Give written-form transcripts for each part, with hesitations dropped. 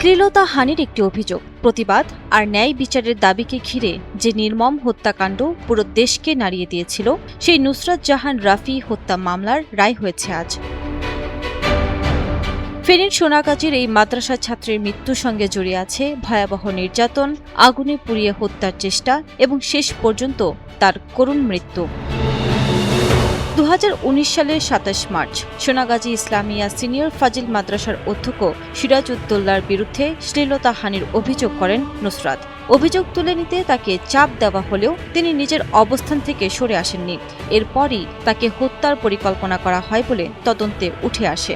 শ্লীলতাহানির একটি অভিযোগ, প্রতিবাদ আর ন্যায় বিচারের দাবিকে ঘিরে যে নির্মম হত্যাকাণ্ড পুরো দেশকে নাড়িয়ে দিয়েছিল, সেই নুসরাত জাহান রাফি হত্যা মামলার রায় হয়েছে আজ। ফেনীর সোনাগাজীর এই মাদ্রাসা ছাত্রের মৃত্যুর সঙ্গে জড়িয়ে আছে ভয়াবহ নির্যাতন, আগুনে পুড়িয়ে হত্যার চেষ্টা এবং শেষ পর্যন্ত তার করুণ মৃত্যু। 2019 সালের 27 মার্চ সোনাগাজী ইসলামিয়া সিনিয়র ফাজিল মাদ্রাসার অধ্যক্ষ সিরাজউদ্দৌলার বিরুদ্ধে শ্লীলতাহানির অভিযোগ করেন নুসরাত। অভিযোগ তুলে নিতে তাকে চাপ দেওয়া হলেও তিনি নিজের অবস্থান থেকে সরে আসেননি। এরপরই তাকে হত্যার পরিকল্পনা করা হয় বলে তদন্তে উঠে আসে।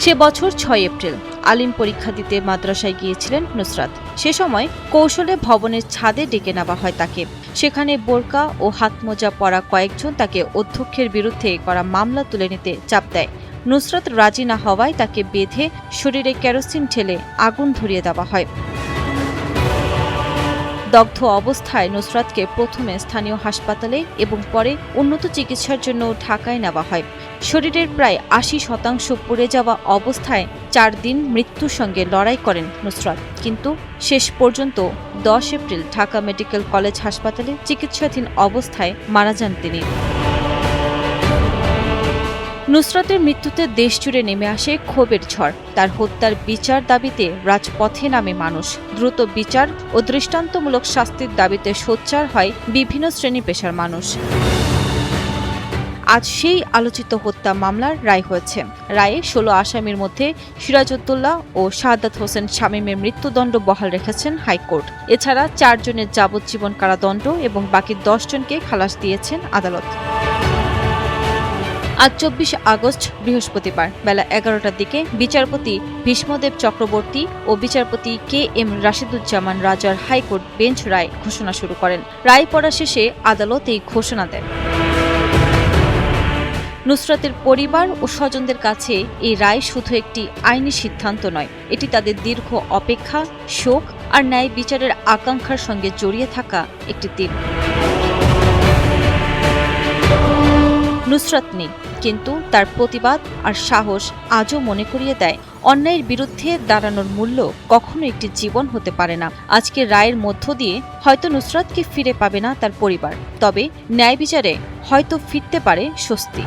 সে বছর 6 এপ্রিল আলিম পরীক্ষা দিতে মাদ্রাসায় গিয়েছিলেন নুসরাত। সে সময় কৌশলে ভবনের ছাদে ডেকে নেওয়া হয় তাকে। সেখানে বোরকা ও হাতমোজা পরা কয়েকজন তাকে অধ্যক্ষের বিরুদ্ধে করা মামলা তুলে নিতে চাপ দেয়। নুসরাত রাজি না হওয়ায় তাকে বেঁধে শরীরে কেরোসিন ঢেলে আগুন ধরিয়ে দেওয়া হয়। দগ্ধ অবস্থায় নুসরাতকে প্রথমে স্থানীয় হাসপাতালে এবং পরে উন্নত চিকিৎসার জন্য ঢাকায় নেওয়া হয়। শরীরের প্রায় 80% পুড়ে যাওয়া অবস্থায় 4 দিন মৃত্যুর সঙ্গে লড়াই করেন নুসরাত, কিন্তু শেষ পর্যন্ত 10 এপ্রিল ঢাকা মেডিকেল কলেজ হাসপাতালে চিকিৎসাধীন অবস্থায় মারা যান তিনি। নুসরাতের মৃত্যুতে দেশজুড়ে নেমে আসে ক্ষোভের ঝড়। তার হত্যার বিচার দাবিতে রাজপথে নামে মানুষ। দ্রুত বিচার ও দৃষ্টান্তমূলক শাস্তির দাবিতে সোচ্চার হয় বিভিন্ন শ্রেণী পেশার মানুষ। আজ সেই আলোচিত হত্যা মামলার রায় হয়েছে। রায়ে 16 আসামির মধ্যে সিরাজউদ্দৌলা ও শাহাদাত হোসেন শামীমের মৃত্যুদণ্ড বহাল রেখেছেন হাইকোর্ট। এছাড়া 4 জনের যাবজ্জীবন কারাদণ্ড এবং বাকি 10 জনকে খালাস দিয়েছেন আদালত। আজ 24 আগস্ট বৃহস্পতিবার বেলা 11টার দিকে বিচারপতি ভীষ্মদেব চক্রবর্তী ও বিচারপতি KM রাশিদুজ্জামান রাজার হাইকোর্ট বেঞ্চ রায় ঘোষণা শুরু করেন। রায় পড়া শেষে আদালত এই ঘোষণা দেন। নুসরাতের পরিবার ও স্বজনদের কাছে এই রায় শুধু একটি আইনি সিদ্ধান্ত নয়, এটি তাদের দীর্ঘ অপেক্ষা, শোক আর ন্যায় বিচারের আকাঙ্ক্ষার সঙ্গে জড়িয়ে থাকা একটি দিন। নুসরাত নেই, কিন্তু তার প্রতিবাদ আর সাহস আজও মনে করিয়ে দেয় অন্যায়ের বিরুদ্ধে দাঁড়ানোর মূল্য কখনো একটি জীবন হতে পারে না। আজকের রায়ের মধ্য দিয়ে হয়তো নুসরাতকে ফিরে পাবে না তার পরিবার, তবে ন্যায় বিচারে হয়তো ফিরতে পারে স্বস্তি।